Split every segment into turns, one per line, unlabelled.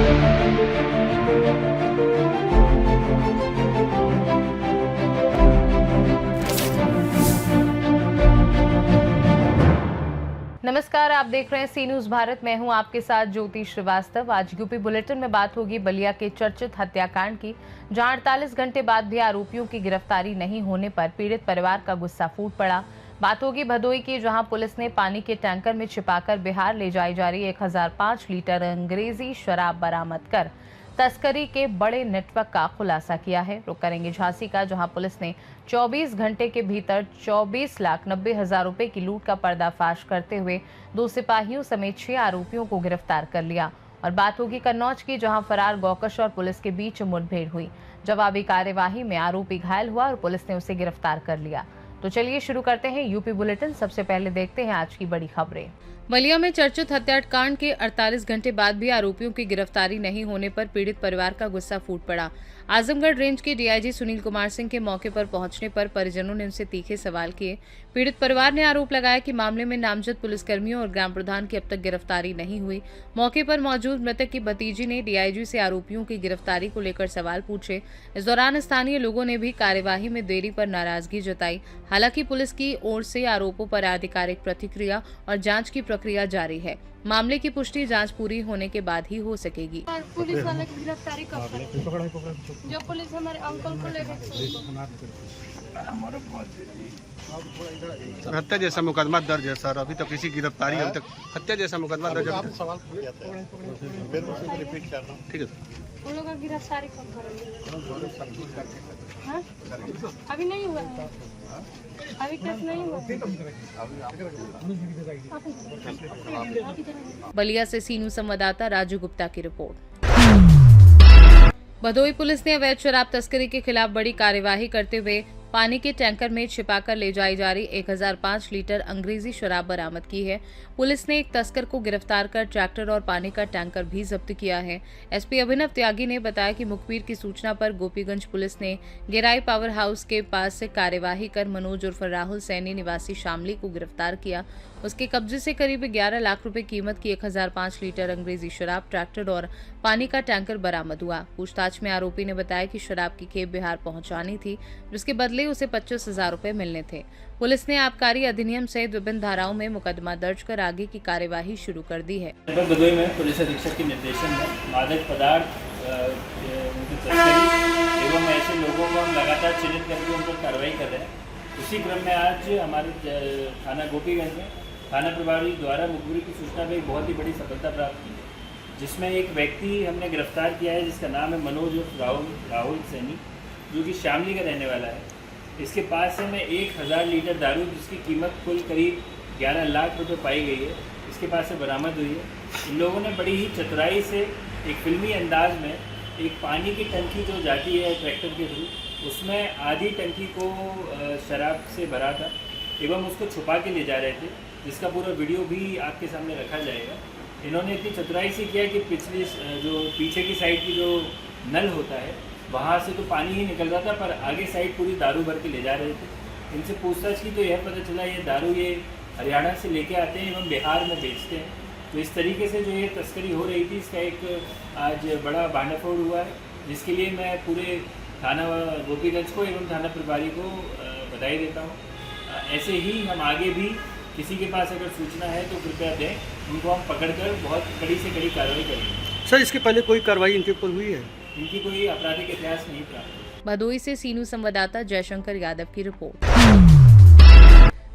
नमस्कार, आप देख रहे हैं सी न्यूज भारत। मैं हूं आपके साथ ज्योति श्रीवास्तव। आज यूपी बुलेटिन में बात होगी बलिया के चर्चित हत्याकांड की, जहां 48 घंटे बाद भी आरोपियों की गिरफ्तारी नहीं होने पर पीड़ित परिवार का गुस्सा फूट पड़ा। बात होगी भदोई की, जहां पुलिस ने पानी के टैंकर में छिपाकर बिहार ले जाई जा रही 1005 लीटर अंग्रेजी शराब बरामद कर तस्करी के बड़े नेटवर्क का खुलासा किया है। रुक करेंगे झांसी का, जहां पुलिस ने 24 घंटे के भीतर 24,90,000 रुपए की लूट का पर्दाफाश करते हुए 2 सिपाहियों समेत 6 आरोपियों को गिरफ्तार कर लिया। और बात होगी कन्नौज की, जहां फरार गौकश और पुलिस के बीच मुठभेड़ हुई। जवाबी कार्यवाही में आरोपी घायल हुआ और पुलिस ने उसे गिरफ्तार कर लिया। तो चलिए शुरू करते हैं यूपी बुलेटिन। सबसे पहले देखते हैं आज की बड़ी खबरें। बलिया में चर्चित हत्याकांड के 48 घंटे बाद भी आरोपियों की गिरफ्तारी नहीं होने पर पीड़ित परिवार का गुस्सा फूट पड़ा। आजमगढ़ रेंज के डीआईजी सुनील कुमार सिंह के मौके पर पहुंचने पर परिजनों ने उनसे तीखे सवाल किए। पीड़ित परिवार ने आरोप लगाया कि मामले में नामजद पुलिसकर्मियों और ग्राम प्रधान की अब तक गिरफ्तारी नहीं हुई। मौके पर मौजूद मृतक की भतीजी ने डीआईजी से आरोपियों की गिरफ्तारी को लेकर सवाल पूछे। इस दौरान स्थानीय लोगों ने भी कार्यवाही में देरी पर नाराजगी जताई। हालांकि पुलिस की ओर से आरोपों पर आधिकारिक प्रतिक्रिया और जांच की प्रक्रिया जारी है। मामले की पुष्टि जांच पूरी होने के बाद ही हो सकेगी।
पुलिस वाले की गिरफ्तारी कब करेंगे? जो पुलिस हमारे अंकल को लेकर
हत्या जैसा मुकदमा दर्ज है सर, अभी तक किसी गिरफ्तारी अभी तक हत्या जैसा मुकदमा दर्ज है। ठीक है सर,
उन लोगों की गिरफ्तारी कब करेंगे? हाँ? अभी नहीं हुआ है, अभी केस नहीं हुआ।
बलिया से सी न्यूज संवाददाता राजू गुप्ता की रिपोर्ट। भदोई पुलिस ने अवैध शराब तस्करी के खिलाफ बड़ी कार्यवाही करते हुए पानी के टैंकर में छिपाकर ले जाई जा रही 1005 लीटर अंग्रेजी शराब बरामद की है। पुलिस ने एक तस्कर को गिरफ्तार कर ट्रैक्टर और पानी का टैंकर भी जब्त किया है। एसपी अभिनव त्यागी ने बताया कि मुखबिर की सूचना पर गोपीगंज पुलिस ने गिराई पावर हाउस के पास से कार्यवाही कर मनोज उर्फ राहुल सैनी निवासी शामली को गिरफ्तार किया। उसके कब्जे से करीब 11 लाख रुपए कीमत की 1005 लीटर अंग्रेजी शराब, ट्रैक्टर और पानी का टैंकर बरामद हुआ। पूछताछ में आरोपी ने बताया कि शराब की खेप बिहार पहुंचानी थी, जिसके बदले उसे 25,000 रुपए मिलने थे। पुलिस ने आबकारी अधिनियम सहित विभिन्न धाराओं में मुकदमा दर्ज कर आगे की कार्यवाही शुरू कर दी है।
भदोई में पुलिस अधीक्षक के निर्देशन में मादक पदार्थ तस्करी एवं ऐसे लोगों को हम लगातार चिन्हित करके उन पर कार्रवाई कर रहे हैं। उसी क्रम में आज हमारे थाना गोपीगंज में थाना प्रभारी द्वारा मुखबिर की सूचना पर एक बहुत ही बड़ी सफलता प्राप्त की, जिसमें एक व्यक्ति हमने गिरफ्तार किया है जिसका नाम है मनोज उर्फ राहुल सैनी, जो कि शामली का रहने वाला है। इसके पास से मैं 1000 लीटर दारू, जिसकी कीमत कुल करीब 11 लाख रुपए पाई गई है, इसके पास से बरामद हुई है। इन लोगों ने बड़ी ही चतुराई से एक फिल्मी अंदाज में एक पानी की टंकी जो जाती है ट्रैक्टर के थ्रू, उसमें आधी टंकी को शराब से भरा था एवं उसको छुपा के ले जा रहे थे, जिसका पूरा वीडियो भी आपके सामने रखा जाएगा। इन्होंने इतनी चतुराई से किया कि पिछली जो पीछे की साइड की जो नल होता है वहाँ से तो पानी ही निकल रहा था, पर आगे साइड पूरी दारू भर के ले जा रहे थे। इनसे पूछताछ की तो यह पता चला ये दारू ये हरियाणा से लेके आते हैं एवं बिहार में बेचते हैं। तो इस तरीके से जो ये तस्करी हो रही थी, इसका एक आज बड़ा भांडाफोड़ हुआ है, जिसके लिए मैं पूरे थाना गोपीगंज को एवं थाना प्रभारी को बधाई देता हूँ। ऐसे ही हम आगे भी किसी के पास अगर सूचना है तो कृपया दें, उनको हम पकड़कर बहुत कड़ी से कड़ी कार्रवाई करेंगे।
सर इसके पहले कोई कार्रवाई इनके ऊपर हुई है?
इनकी कोई आपराधिक इतिहास नहीं प्राप्त।
भदोई से सीनू संवाददाता जयशंकर यादव की रिपोर्ट।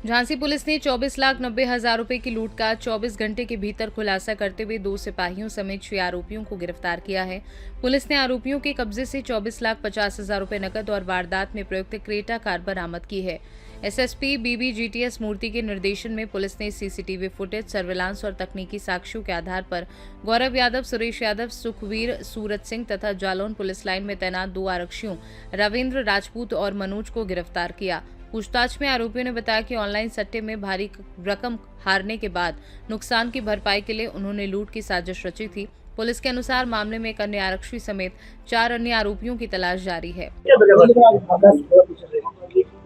झांसी पुलिस ने 24,90,000 रुपए की लूट का 24 घंटे के भीतर खुलासा करते हुए 2 सिपाहियों समेत 6 आरोपियों को गिरफ्तार किया है। पुलिस ने आरोपियों के कब्जे से 24,50,000 रुपए नकद और वारदात में प्रयुक्त क्रेटा कार बरामद की है। एसएसपी बीबीजीटीएस मूर्ति के निर्देशन में पुलिस ने सीसीटीवी फुटेज, सर्विलांस और तकनीकी साक्ष्यों के आधार पर गौरव यादव, सुरेश यादव, सुखवीर, सूरज सिंह तथा जालौन पुलिस लाइन में तैनात 2 आरक्षियों रविंद्र राजपूत और मनोज को गिरफ्तार किया। पूछताछ में आरोपियों ने बताया कि ऑनलाइन सट्टे में भारी रकम हारने के बाद नुकसान की भरपाई के लिए उन्होंने लूट की साजिश रची थी। पुलिस के अनुसार मामले में एक अन्य आरक्षी समेत 4 अन्य आरोपियों की तलाश जारी है।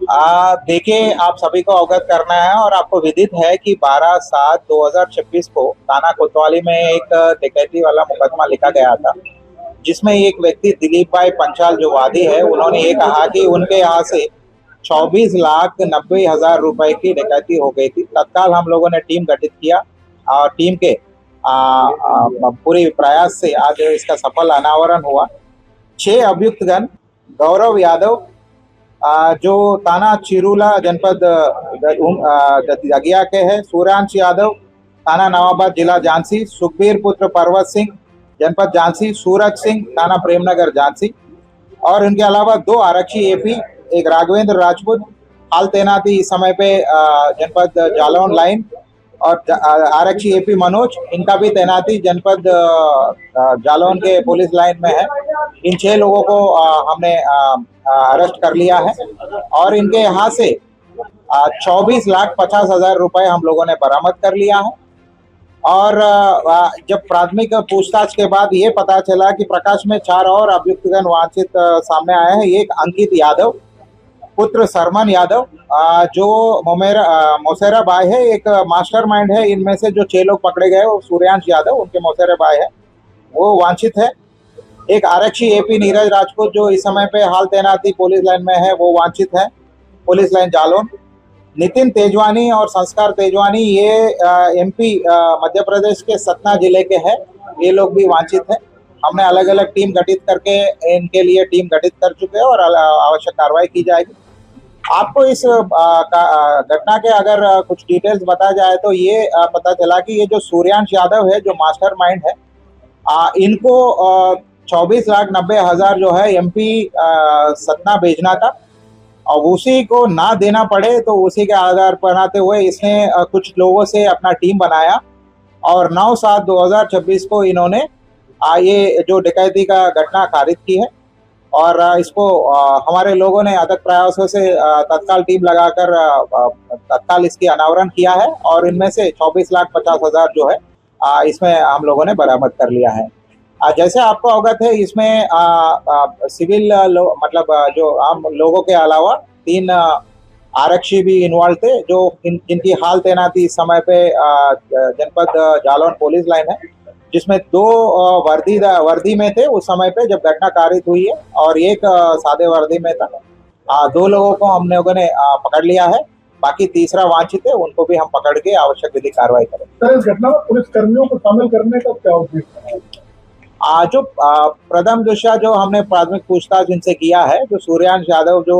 देखिए, आप सभी को अवगत करना है और आपको विदित है कि 12/7/2026 को थाना कोतवाली में एक डकैती वाला मुकदमा लिखा गया था, जिसमें एक व्यक्ति दिलीप भाई पंचाल जो वादी है, उन्होंने ये कहा कि उनके यहाँ से 24,90,000 रुपए की डकैती हो गई थी। तत्काल हम लोगों ने टीम गठित किया और टीम के पूरी प्रयास से आज इसका सफल अनावरण हुआ। 6 अभियुक्तगण गौरव यादव जो थाना चिरूला जनपद जगिया के हैं, सूर्यांश यादव थाना नवाबाद जिला झांसी, सुखबीर पुत्र पर्वत सिंह जनपद झांसी, सूरज सिंह थाना प्रेमनगर झांसी और इनके अलावा 2 आरक्षी एपी, एक राघवेंद्र राजपूत हाल तैनाती इस समय पे जनपद जालौन लाइन और आरक्षी एपी मनोज, इनका भी तैनाती जनपद जालौन के पुलिस लाइन में है। इन 6 लोगों को हमने अरेस्ट कर लिया है और इनके यहाँ से 24,50,000 रुपए हम लोगों ने बरामद कर लिया है। और जब प्राथमिक पूछताछ के बाद ये पता चला कि प्रकाश में 4 और अभियुक्तगण वांछित सामने आए हैं। एक अंकित यादव पुत्र सरमन यादव जो मोसेरा बाय है, एक मास्टरमाइंड है। इनमें से जो 6 लोग पकड़े गए वो सूर्यांश यादव उनके मोसेरा बाय है, वो वांछित है। एक आरक्षी एपी नीरज राजपूत जो इस समय पे हाल तैनाती पुलिस लाइन में है, वो वांछित है पुलिस लाइन जालौन। नितिन तेजवानी और संस्कार तेजवानी ये एमपी मध्य प्रदेश के सतना जिले के हैं, ये लोग भी वांछित है। हमने अलग अलग टीम गठित करके इनके लिए टीम गठित कर चुके हैं और आवश्यक कार्रवाई की जाएगी। आपको इस घटना के अगर कुछ डिटेल्स बताया जाए तो ये पता चला कि ये जो सूर्यांश यादव है जो मास्टरमाइंड है, इनको 24,90,000 जो है एमपी सतना भेजना था और उसी को ना देना पड़े तो उसी के आधार पर बनाते हुए इसने कुछ लोगों से अपना टीम बनाया और 9/7/2026 को इन्होंने ये जो डकैती का घटना कारित की है और इसको हमारे लोगों ने अथक प्रयासों से तत्काल टीम लगाकर तत्काल इसकी अनावरण किया है और इनमें से 24,50,000 जो है इसमें हम लोगों ने बरामद कर लिया है। जैसे आपको अवगत है, इसमें सिविल मतलब जो आम लोगों के अलावा 3 आरक्षी भी इन्वॉल्व थे जो जिनकी हाल तैनाती इस समय पे जनपद जालौन पुलिस लाइन है, जिसमें 2 वर्दी में थे उस समय पे जब घटना कारित हुई है और एक सादे वर्दी में था। 2 लोगों को हम लोगों ने पकड़ लिया है, बाकी तीसरा वांछित है, उनको भी हम पकड़ के आवश्यक विधिक कार्रवाई करेंगे।
सर, इस घटना में पुलिस कर्मियों को शामिल करने का क्या उद्देश्य है?
जो प्रथम दृष्टया जो हमने प्राथमिक पूछताछ इनसे किया है, जो सूर्यांश यादव जो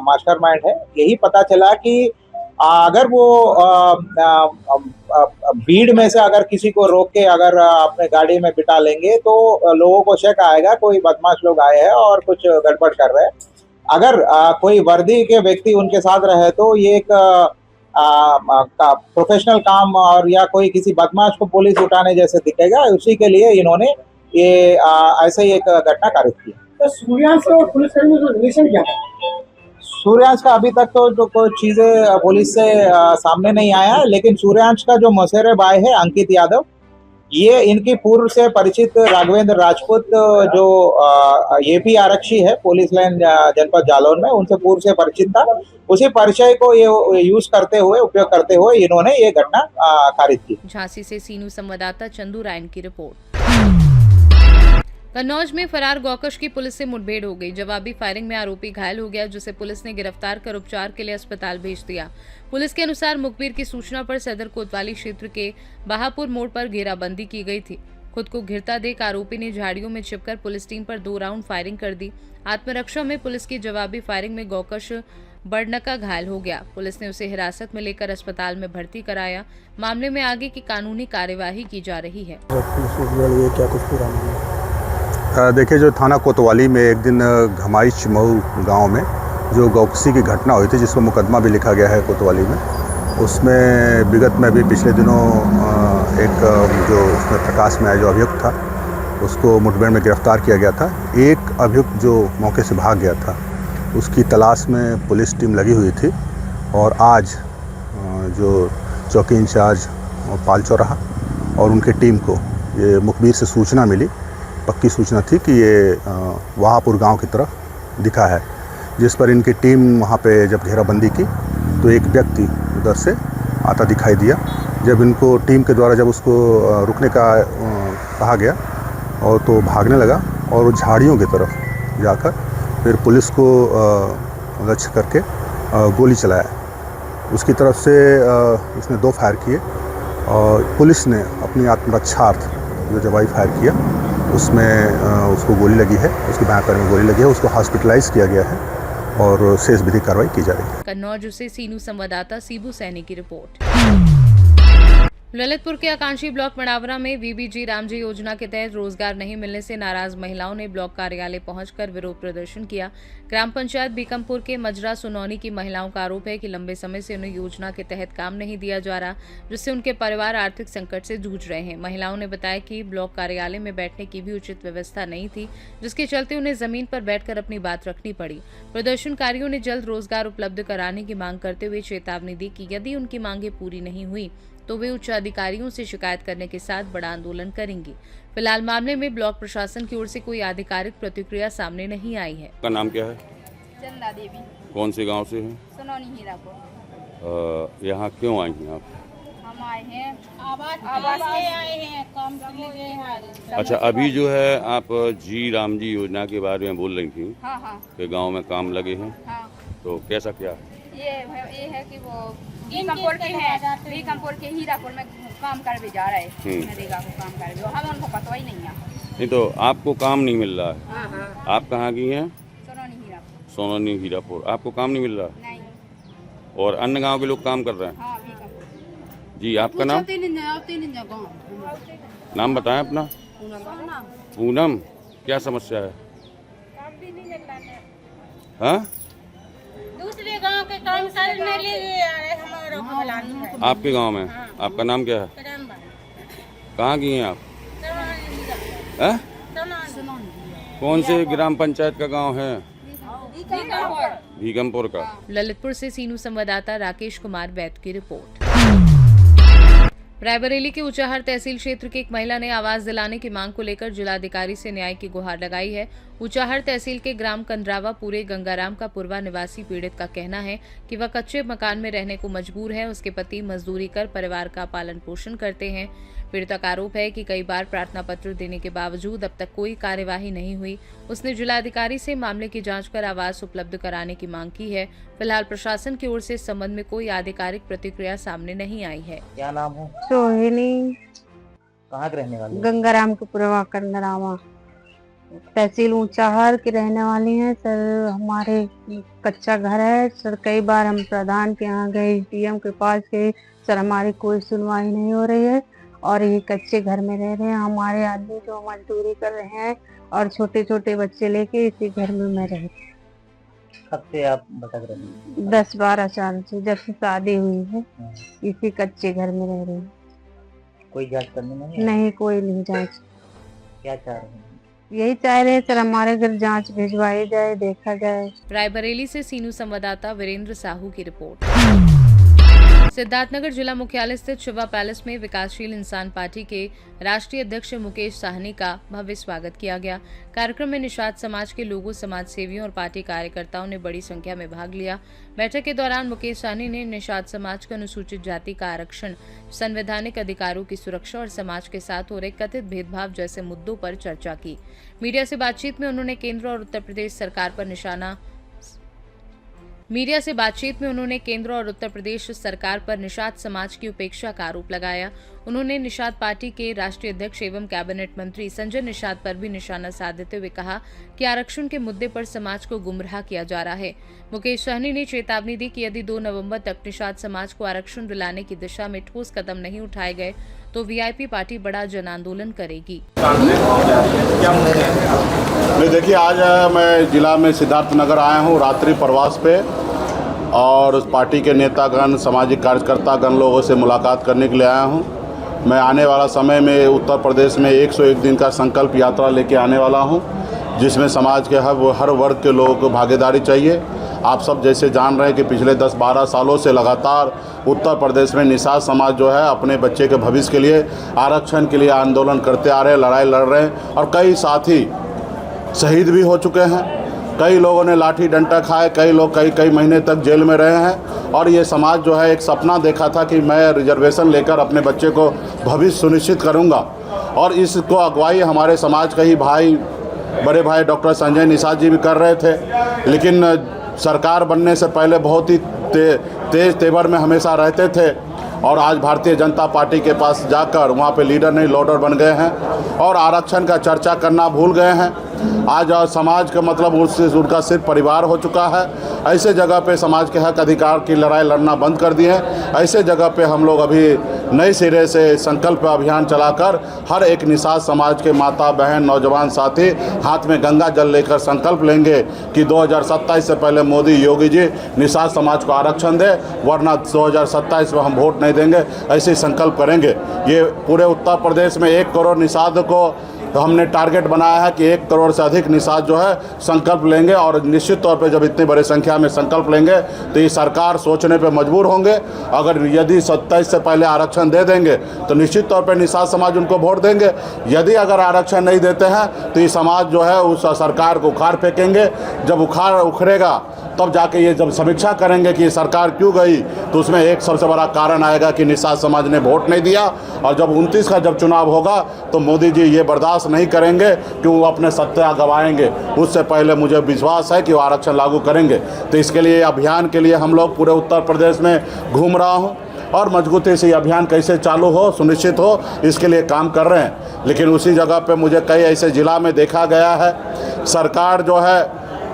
मास्टरमाइंड है, यही पता चला कि अगर वो भीड़ में से अगर किसी को रोक के अगर अपने गाड़ी में बिठा लेंगे तो लोगों को शक आएगा कोई बदमाश लोग आए हैं और कुछ गड़बड़ कर रहे हैं। अगर कोई वर्दी के व्यक्ति उनके साथ रहे तो ये एक प्रोफेशनल काम और या कोई किसी बदमाश को पुलिस उठाने जैसे दिखेगा, उसी के लिए इन्होंने ये ऐसे ही एक घटना कारित की।
तो सूर्यांश और पुलिस कर्मियों का रिलेशन क्या है?
सूर्यांश का अभी तक तो कोई चीजें पुलिस से सामने नहीं आया है, लेकिन सूर्यांश का जो मौसेरे बाय है अंकित यादव, ये इनकी पूर्व से परिचित राघवेंद्र राजपूत जो एपी आरक्षी है पुलिस लाइन जनपद जालौन में, उनसे पूर्व से परिचित था। उसी परिचय को ये यूज करते हुए उपयोग करते हुए इन्होंने ये घटना कारित की।
झांसी से सीनू संवाददाता चंदू रायन की रिपोर्ट। कन्नौज में फरार गौकश की पुलिस से मुठभेड़ हो गई। जवाबी फायरिंग में आरोपी घायल हो गया, जिसे पुलिस ने गिरफ्तार कर उपचार के लिए अस्पताल भेज दिया। पुलिस के अनुसार मुखबिर की सूचना पर सदर कोतवाली क्षेत्र के बहापुर मोड़ पर घेराबंदी की गई थी। खुद को घिरता देख आरोपी ने झाड़ियों में छिपकर पुलिस टीम पर 2 राउंड फायरिंग कर दी। आत्मरक्षा में पुलिस की जवाबी फायरिंग में गौकश बड़नका घायल हो गया। पुलिस ने उसे हिरासत में लेकर अस्पताल में भर्ती कराया। मामले में आगे की कानूनी कार्यवाही की जा रही है।
देखिए, जो थाना कोतवाली में एक दिन घमाई चिमऊ गांव में जो गौकसी की घटना हुई थी, जिसमें मुकदमा भी लिखा गया है कोतवाली में, उसमें विगत में भी पिछले दिनों एक जो उसमें प्रकाश में आया जो अभियुक्त था, उसको मुठभेड़ में गिरफ्तार किया गया था। एक अभियुक्त जो मौके से भाग गया था, उसकी तलाश में पुलिस टीम लगी हुई थी और आज जो चौकी इंचार्ज पाल चौराहा और उनकी टीम को ये मुखबिर से सूचना मिली, पक्की सूचना थी कि ये वहापुर गांव की तरफ दिखा है। जिस पर इनकी टीम वहाँ पे जब घेराबंदी की तो एक व्यक्ति उधर से आता दिखाई दिया। जब इनको टीम के द्वारा जब उसको रुकने का कहा गया और तो भागने लगा और वो झाड़ियों की तरफ जाकर फिर पुलिस को लक्ष्य करके गोली चलाया। उसकी तरफ से उसने 2 फायर किए और पुलिस ने अपनी आत्मरक्षार्थ जो जवाबी फायर किया उसमें उसको गोली लगी है, उसके बाएं पैर में गोली लगी है, उसको हॉस्पिटलाइज किया गया है और शेष विधिक कार्रवाई की जा रही है।
कन्नौज से सीनू संवाददाता सीबू सैनी की रिपोर्ट। ललितपुर के आकांक्षी ब्लॉक मड़ावरा में वीबीजी रामजी योजना के तहत रोजगार नहीं मिलने से नाराज महिलाओं ने ब्लॉक कार्यालय पहुंचकर विरोध प्रदर्शन किया। ग्राम पंचायत बीकमपुर के मजरा सुनौनी की महिलाओं का आरोप है कि लंबे समय से उन्हें योजना के तहत काम नहीं दिया जा रहा, जिससे उनके परिवार आर्थिक संकट से जूझ रहे हैं। महिलाओं ने बताया कि ब्लॉक कार्यालय में बैठने की भी उचित व्यवस्था नहीं थी, जिसके चलते उन्हें जमीन पर बैठकर अपनी बात रखनी पड़ी। प्रदर्शनकारियों ने जल्द रोजगार उपलब्ध कराने की मांग करते हुए चेतावनी दी कि यदि उनकी मांगे पूरी नहीं हुई तो वे उच्च अधिकारियों से शिकायत करने के साथ बड़ा आंदोलन करेंगी। फिलहाल मामले में ब्लॉक प्रशासन की ओर से कोई आधिकारिक प्रतिक्रिया सामने नहीं आई है।
का नाम क्या है?
चंदा देवी।
कौन से गांव से हैं?
सुनौनी हीरापुर।
यहाँ क्यों आई हैं आप?
हम आए हैं आवास से आए हैं, काम के लिए।
अच्छा, अभी जो है आप जी रामजी योजना के बारे में बोल रही थी।
हाँ।
कि गांव में काम लगे हैं।
हाँ।
तो कैसा क्या?
ये है कि वो बीकमपुर के हैं, बीकमपुर के हीरापुर में काम कर भी जा रहे हैं, नरेगा को काम कर भी, हम उनको पता ही नहीं है।
नहीं तो आपको काम नहीं मिल रहा है?
हाँ।
आप कहाँ की हैं?
सोनौनी हीरापुर।
सोनौनी हीरापुर। आपको काम नहीं मिल रहा?
नहीं।
और अन्य गांव के लोग काम कर रहे हैं?
हाँ, बीकमपुर।
जी, आपका नाम? नाम बताएं अपना। पूनम। क्या समस्या है?
काम भी नहीं मिल रहा है।
हाँ?
दूसरे गांव के काम सर में ले हमारा बुलानी है।
आपके गांव में? आपका नाम क्या है? कहाँ की हैं आप? हैं? कौन से ग्राम पंचायत का गांव है? भीकमपुर का।
ललितपुर से सीनू संवाददाता राकेश कुमार वैद की रिपोर्ट। रायबरेली के ऊंचाहार तहसील क्षेत्र की एक महिला ने आवास दिलाने की मांग को लेकर जिलाधिकारी से न्याय की गुहार लगाई है। ऊंचाहार तहसील के ग्राम कंदरावा पूरे गंगाराम का पूर्वा निवासी पीड़ित का कहना है कि वह कच्चे मकान में रहने को मजबूर है। उसके पति मजदूरी कर परिवार का पालन पोषण करते हैं। पीड़िता का आरोप है कि कई बार प्रार्थना पत्र देने के बावजूद अब तक कोई कार्यवाही नहीं हुई। उसने जिलाधिकारी से मामले की जांच कर आवास उपलब्ध कराने की मांग की है। फिलहाल प्रशासन की ओर से इस संबंध में कोई आधिकारिक प्रतिक्रिया सामने नहीं आई है।
क्या नाम है?
सोहिनी।
कहाँ के रहने वाले?
गंगाराम के पूर्वा कंदरावा तहसील ऊंचाहार की रहने वाली हैं। सर, हमारे कच्चा घर है सर। कई बार हम प्रधान के यहाँ गए, डीएम के पास गए सर, हमारी कोई सुनवाई नहीं हो रही है और ये कच्चे घर में रह रहे हैं। हमारे आदमी जो मजदूरी कर रहे हैं और छोटे छोटे बच्चे लेके इसी घर में मैं रह रही हूँ।
कब से आप भटक रहे हैं?
10-12 साल से, जब से शादी हुई है इसी कच्चे घर में रह रही हूँ।
कोई जांच करने नहीं?
नहीं, कोई नहीं जांच।
क्या चाह रहे हैं?
यही चाह रहे हैं सर, हमारे घर जांच भिजवाई जाए, देखा जाए।
रायबरेली से सीनू संवाददाता वीरेंद्र साहू की रिपोर्ट। सिद्धार्थनगर जिला मुख्यालय स्थित शिवा पैलेस में विकासशील इंसान पार्टी के राष्ट्रीय अध्यक्ष मुकेश साहनी का भव्य स्वागत किया गया। कार्यक्रम में निषाद समाज के लोगों, समाज सेवियों और पार्टी कार्यकर्ताओं ने बड़ी संख्या में भाग लिया। बैठक के दौरान मुकेश साहनी ने निषाद समाज के अनुसूचित जाति का आरक्षण, संवैधानिक अधिकारों की सुरक्षा और समाज के साथ हो रहे कथित भेदभाव जैसे मुद्दों पर चर्चा की। मीडिया से बातचीत में उन्होंने केंद्र और उत्तर प्रदेश सरकार पर निषाद समाज की उपेक्षा का आरोप लगाया। उन्होंने निषाद पार्टी के राष्ट्रीय अध्यक्ष एवं कैबिनेट मंत्री संजय निषाद पर भी निशाना साधते हुए कहा कि आरक्षण के मुद्दे पर समाज को गुमराह किया जा रहा है। मुकेश सहनी ने चेतावनी दी कि यदि 2 नवंबर तक निषाद समाज को आरक्षण दिलाने की दिशा में ठोस कदम नहीं उठाए गए तो वीआईपी पार्टी बड़ा जन आंदोलन करेगी।
देखिए, आज मैं जिला में सिद्धार्थनगर आया हूँ रात्रि प्रवास पे और उस पार्टी के नेतागण, सामाजिक कार्यकर्तागण लोगों से मुलाकात करने के लिए आया हूँ। मैं आने वाला समय में उत्तर प्रदेश में 101 दिन का संकल्प यात्रा लेके आने वाला हूँ, जिसमें समाज के हर वर्ग के लोगों को भागीदारी चाहिए। आप सब जैसे जान रहे हैं कि पिछले 10-12 सालों से लगातार उत्तर प्रदेश में निषाद समाज जो है अपने बच्चे के भविष्य के लिए, आरक्षण के लिए आंदोलन करते आ रहे हैं, लड़ाई लड़ रहे हैं और कई साथी शहीद भी हो चुके हैं। कई लोगों ने लाठी डंडा खाए, कई लोग कई महीने तक जेल में रहे हैं। और ये समाज जो है एक सपना देखा था कि मैं रिजर्वेशन लेकर अपने बच्चे को भविष्य सुनिश्चित करूंगा, और इसको अगुवाई हमारे समाज के ही भाई, बड़े भाई डॉक्टर संजय निषाद जी भी कर रहे थे। लेकिन सरकार बनने से पहले बहुत ही तेज तेवर में हमेशा रहते थे, और आज भारतीय जनता पार्टी के पास जाकर वहाँ पे लीडर नहीं लोडर बन गए हैं और आरक्षण का चर्चा करना भूल गए हैं। आज समाज का मतलब उससे उनका सिर्फ परिवार हो चुका है। ऐसे जगह पे समाज के हक अधिकार की लड़ाई लड़ना बंद कर दिए हैं। ऐसे जगह पे हम लोग अभी नए सिरे से संकल्प अभियान चलाकर हर एक निषाद समाज के माता बहन नौजवान साथी हाथ में गंगा जल लेकर संकल्प लेंगे कि 2027 से पहले मोदी योगी जी निषाद समाज को आरक्षण दे, वरना 2027 में हम वोट नहीं देंगे। ऐसे संकल्प करेंगे। ये पूरे उत्तर प्रदेश में 1 करोड़ निषाद को हमने टारगेट बनाया है कि 1 करोड़ से अधिक निषाद जो है संकल्प लेंगे, और निश्चित तौर पे जब इतनी बड़ी संख्या में संकल्प लेंगे तो ये सरकार सोचने पे मजबूर होंगे। अगर यदि 27 से पहले आरक्षण दे देंगे तो निश्चित तौर पे निषाद समाज उनको वोट देंगे। यदि अगर आरक्षण नहीं देते हैं तो ये समाज जो है उस सरकार को उखाड़ फेंकेंगे। जब उखड़ेगा तब जाके ये जब समीक्षा करेंगे कि ये सरकार क्यों गई, तो उसमें एक सबसे बड़ा कारण आएगा कि निषाद समाज ने वोट नहीं दिया। और जब 29 का जब चुनाव होगा तो मोदी जी ये बर्दाश्त नहीं करेंगे कि वो अपने सत्ता गंवाएंगे। उससे पहले मुझे विश्वास है कि वो आरक्षण लागू करेंगे। तो इसके लिए अभियान के लिए हम लोग पूरे उत्तर प्रदेश में घूम रहा हूँ, और मजबूती से ये अभियान कैसे चालू हो, सुनिश्चित हो, इसके लिए काम कर रहे हैं। लेकिन उसी जगह पे मुझे कई ऐसे ज़िला में देखा गया है सरकार जो है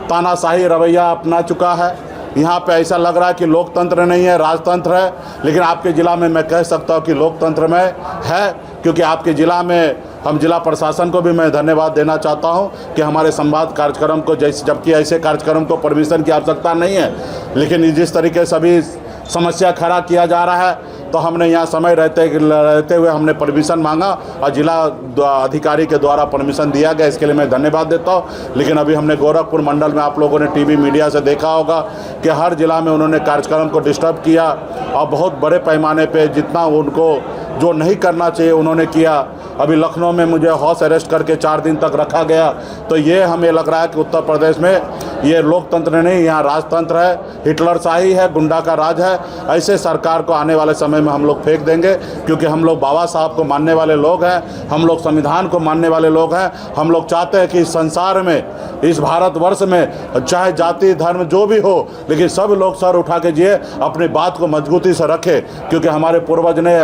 तानाशाही रवैया अपना चुका है। यहाँ पे ऐसा लग रहा है कि लोकतंत्र नहीं है, राजतंत्र है। लेकिन आपके ज़िला में मैं कह सकता हूँ कि लोकतंत्र में है, क्योंकि आपके ज़िला में हम जिला प्रशासन को भी मैं धन्यवाद देना चाहता हूँ कि हमारे संवाद कार्यक्रम को जबकि ऐसे कार्यक्रम को परमिशन की आवश्यकता नहीं है, लेकिन जिस तरीके से अभी समस्या खड़ा किया जा रहा है तो हमने यहाँ समय रहते हुए हमने परमिशन मांगा और जिला अधिकारी के द्वारा परमिशन दिया गया। इसके लिए मैं धन्यवाद देता हूँ। लेकिन अभी हमने गोरखपुर मंडल में आप लोगों ने टीवी मीडिया से देखा होगा कि हर जिला में उन्होंने कार्यक्रम को डिस्टर्ब किया, और बहुत बड़े पैमाने पे जितना उनको जो नहीं करना चाहिए उन्होंने किया। अभी लखनऊ में मुझे हाउस अरेस्ट करके 4 दिन तक रखा गया। तो ये हमें लग रहा है कि उत्तर प्रदेश में ये लोकतंत्र नहीं, यहाँ राजतंत्र है, हिटलरशाही है, गुंडा का राज है। ऐसे सरकार को आने वाले समय में हम लोग फेंक देंगे, क्योंकि हम लोग बाबा साहब को मानने वाले लोग हैं, हम लोग संविधान को मानने वाले लोग हैं। हम लोग चाहते हैं कि इस संसार में, इस भारतवर्ष में चाहे जाति धर्म जो भी हो, लेकिन सब लोग सर उठा के जिए, अपनी बात को मजबूती से रखें। क्योंकि हमारे पूर्वज ने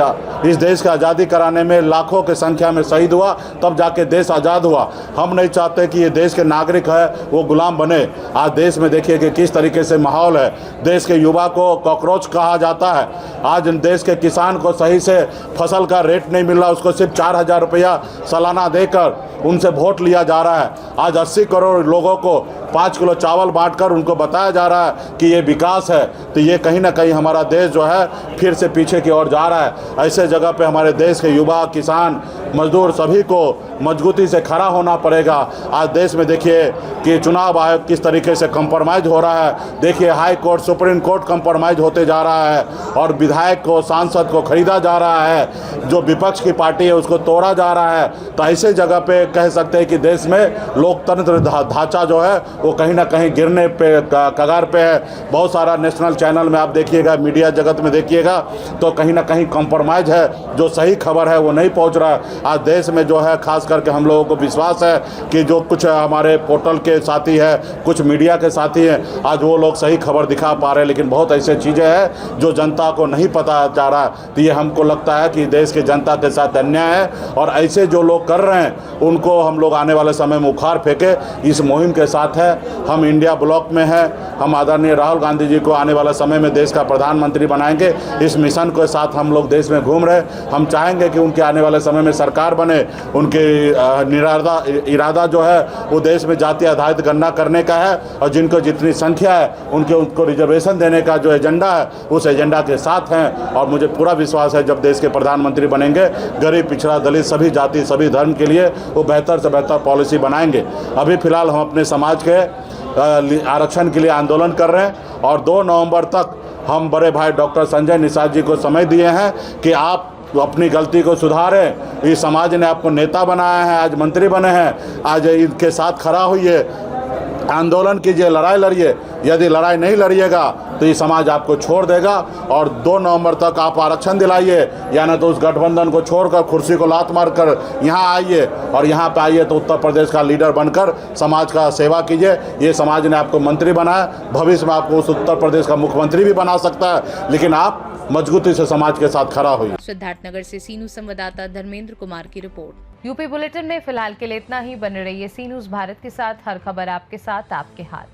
इस देश की आज़ादी कराने में लाखों की संख्या में शहीद हुआ, तब जाके देश आज़ाद हुआ। हम नहीं चाहते कि ये देश के नागरिक है वो गुलाम बने। आज देश में देखिए कि किस तरीके से माहौल है। देश के युवा को कॉकरोच कहा जाता है। आज देश के किसान को सही से फसल का रेट नहीं मिल रहा, उसको सिर्फ 4000 रुपया सालाना देकर उनसे वोट लिया जा रहा है। आज 80 करोड़ लोगों को 5 किलो चावल बांटकर उनको बताया जा रहा है कि ये विकास है। तो ये कहीं ना कहीं हमारा देश जो है फिर से पीछे की ओर जा रहा है। ऐसे जगह पे हमारे देश के युवा, किसान, मजदूर सभी को मजबूती से खड़ा होना पड़ेगा। आज देश में देखिए कि चुनाव आयोग किस तरीके से कंप्रोमाइज़ हो रहा है। देखिए high court, supreme court compromise होते जा रहा है, और विधायक को, सांसद को खरीदा जा रहा है। जो विपक्ष की पार्टी है उसको तोड़ा जा रहा है। तो ऐसे जगह पे कह सकते हैं कि देश में लोकतंत्र ढांचा जो है वो कहीं ना कहीं गिरने पे कगार पे है। बहुत सारा नेशनल चैनल में आप देखिएगा, मीडिया जगत में देखिएगा तो कहीं ना कहीं कॉम्प्रोमाइज़ है। जो सही खबर है वो नहीं पहुंच रहा है। आज देश में जो है खास करके हम लोगों को विश्वास है कि जो कुछ हमारे पोर्टल के साथी है, कुछ मीडिया के साथी हैं, आज वो लोग सही खबर दिखा पा रहे हैं। लेकिन बहुत ऐसे चीज़ें हैं जो जनता को नहीं पता जा रहा। तो ये हमको लगता है कि देश की जनता के साथ अन्याय है, और ऐसे जो लोग कर रहे हैं उनको हम लोग आने वाले समय में उखाड़ फेंके। इस मुहिम के साथ है। हम इंडिया ब्लॉक में हैं। हम आदरणीय राहुल गांधी जी को आने वाले समय में देश का प्रधानमंत्री बनाएंगे। इस मिशन के साथ हम लोग देश में घूम रहे। हम चाहेंगे कि उनके आने वाले समय में सरकार बने। उनके इरादा जो है वो देश में जाति आधारित गणना करने का है, और जिनको जितनी संख्या है उनको रिजर्वेशन देने का जो एजेंडा है उस एजेंडा के साथ हैं। और मुझे पूरा विश्वास है जब देश के प्रधानमंत्री बनेंगे, गरीब, पिछड़ा, दलित, सभी जाति, सभी धर्म के लिए वो बेहतर से बेहतर पॉलिसी बनाएंगे। अभी फ़िलहाल हम अपने समाज के आरक्षण के लिए आंदोलन कर रहे हैं, और 2 नवंबर तक हम बड़े भाई डॉक्टर संजय निषाद जी को समय दिए हैं कि आप अपनी गलती को सुधारें। इस समाज ने आपको नेता बनाया है, आज मंत्री बने हैं, आज इनके साथ खड़ा हुई है। आंदोलन कीजिए, लड़ाई लड़िए। यदि लड़ाई नहीं लड़िएगा तो ये समाज आपको छोड़ देगा। और 2 नवंबर तक आप आरक्षण दिलाइए, या ना तो उस गठबंधन को छोड़कर कुर्सी को लात मारकर यहाँ आइए, और यहाँ पे आइए तो उत्तर प्रदेश का लीडर बनकर समाज का सेवा कीजिए। ये समाज ने आपको मंत्री बनाया, भविष्य में आपको उस उत्तर प्रदेश का मुख्यमंत्री भी बना सकता है, लेकिन आप मजबूती से समाज के साथ खड़ा होइए।
सिद्धार्थनगर से सी न्यूज़ संवाददाता धर्मेंद्र कुमार की रिपोर्ट। यूपी बुलेटिन में फिलहाल के लिए इतना ही। बने रहिए सी न्यूज़ भारत के साथ। हर खबर आपके साथ, आपके हाथ।